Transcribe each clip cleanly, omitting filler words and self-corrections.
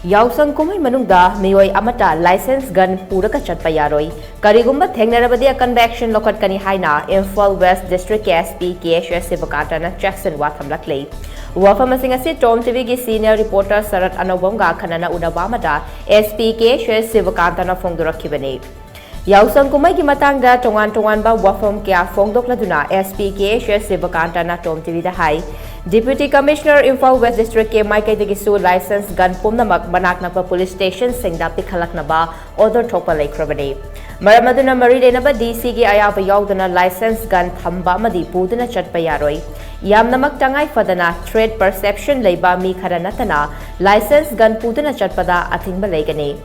Yaoshang kumai Manungda miyoi amata license gun Puraga Chatpa yaroi. Karigumba thengnarabadi akanba action lokatkani haina Imphal West District SP KHS Sivakatana Jackson wathamlaklei. Wafam asing asi TOMTV gi senior reporter Sarat Anobamga khanana unabamada SP KHS Sivakatana phongdorakhibani. Yaoshang kumai gi matangda tongan ba wafam kya phongdokladuna SP KHS Sivakatana TOMTV da hai. Deputy Commissioner Imphal West District ke Maikai Degisu license gun pumnamak banaknakpa police station singda pikhalaknaba order thokpa laikhrabani. Maramaduna mari lenaba DC gi ayaba yaudana license gun thamba amadi puduna chatpa yaroi. Yamnamak tangai fadana trade perception leiba mi khara natana license gun puduna chatpada athingba leigani.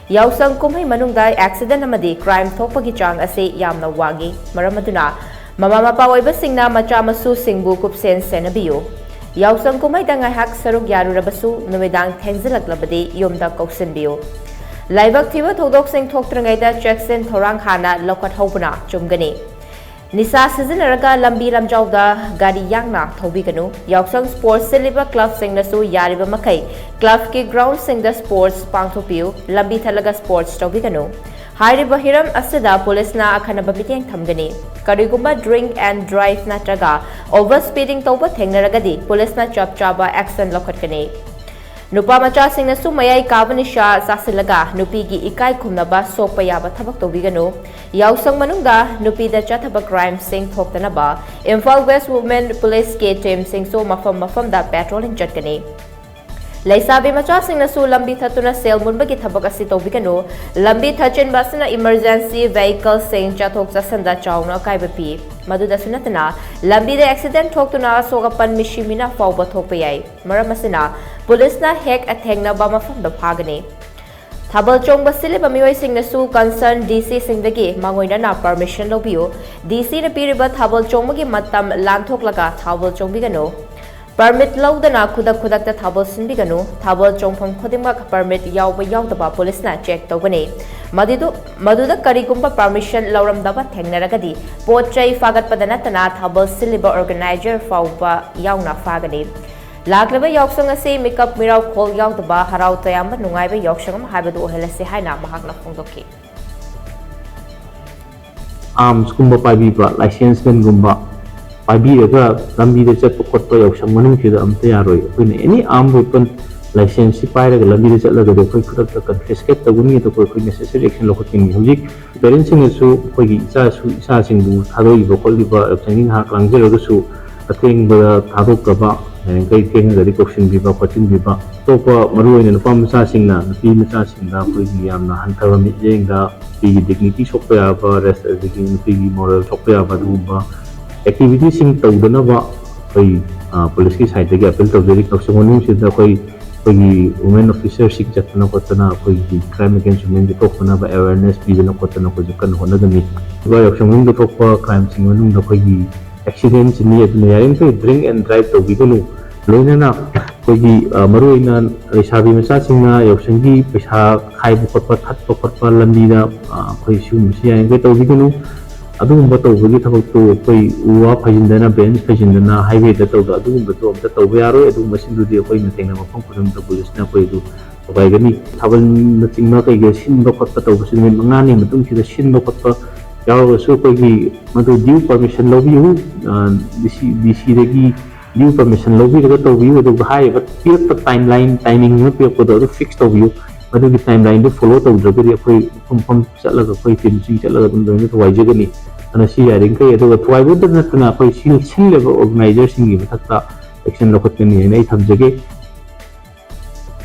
Yaoshang kumai Manungda accident amadi crime thokpagi chang ase yamna wagi. Maramaduna Mama mapa oiba singna macha masu singbu kupsen senabiyo. Yaoshang kumai da ngaihak saruk yarurabasu numidang thengzilaklabadi yumda kausinbiyo. Laibak thiba thodok sing thoktrangayda Jackson thorang khana lokat hobuna chumgani. Nisa sizinaraga lambi lamjawda gari yangna thobiganu. Yaoshang sports siliba club sing nasu yariba makai club ki ground sing the sports pangthopiyo lambi thalaga sports tobiganu. Hairiba hiram asida police na akhanaba miteng thamgani. Karigumba drink and drive natraga overspeeding toba thengnaragadi police na chapa action lokatkani. Nupa macha sing na sumayay kabanisha sasilaga nupi gi ikai khumnaba sokpa yaba thabak tobiganu. Yaoshang Manungda nupi da chathaba crime sing thoktanaba Imphal West Women Police ke team sing so mafam da patrolling chatkani. Laisabi macha sing na su lambi thatuna sel munba gi thabak asi tobiganu lambi thachin basna emergency vehicle sing chathok chasanda chawna kaiba pi maduda sunatana lambi de accident thoktuna sogapan mishimina fawba thokpa yai maramasina police na hek athengna ba mafam da phagani Thabal chong basile bamioi sing na su concern DC sing dagi mangoina na permission lobiyo DC na piriba thabal chong gi matam lanthok laga thabal chong bigano Permit laudana kudak ta thabal sinbiganu thabal chongpham khodimak permit yawba yawdaba police na check tawbani maduda karigumba permission lauramdaba thengnaragadi potchai fagat padanatana thabal siliba organizer fawba yawna fagani laklaba Yaoshang ase makeup mirau khol yawdaba harau tayamba nungaiba Yaoshang haibadu ohelase haina mahakna phongdokki arms kumba paibiba license gumba Pabiraga lambi de chat pokotpa Yaoshang manung sida amta yaroi apune any armed weapon license pairaga lambi de chatlaga de koi khudak ta confiscate taguni to koi necessary action lokotini hojik parents sing su koi gi isa sing bu thadoi ba kol ba training ha klangjeraga su atheng ba thadok ka ba kai keng ga question bi ba question bi ba to pa maru oina pam sa sing na pi macha sing da koi gi yamna hantaba mi jeng da pi dignity sokpa ya ba rest as the pi moral sokpa ya ba du ba activities sing tawdana ba koi police ki side ge appeal tawdari kausongonu sida koi women officer sing chatna kotana koi crime against women de tokna ba awareness bidana kotana ko jukan hona gami ba yaksongong de tokpa crime sing manung da koi accidents ni adna yain koi drink and drive tawbiganu loina na koi maruina sabi masa singna yaksong gi paisa khai bu khotpa thatpa khotpa lambi da koi sum si yain koi tawbiganu adugumba tawbagi thabak to koi uwa phajindana bench phajindana highway da tawda adugumba to amta tawba yaro adugumba sindudi koi matengna mafam khudam ta police na koi du baigani thabal na chingna kai ge sinba khotpa tawba sin mangani matung sida sinba khotpa yaro su koi gi madu due permission lobiu dc dagi due permission lobi daga tawbiu adu high but piak timeline timing ma piak ko do fix tawbiu madu ki timeline do follow tawdra koi pum chatlaga koi finishing chatlaga dum doine to waijagani ana si yaring kai adu twai bu natna koi sil level organizer singi mathakta action lokotni nei thamjage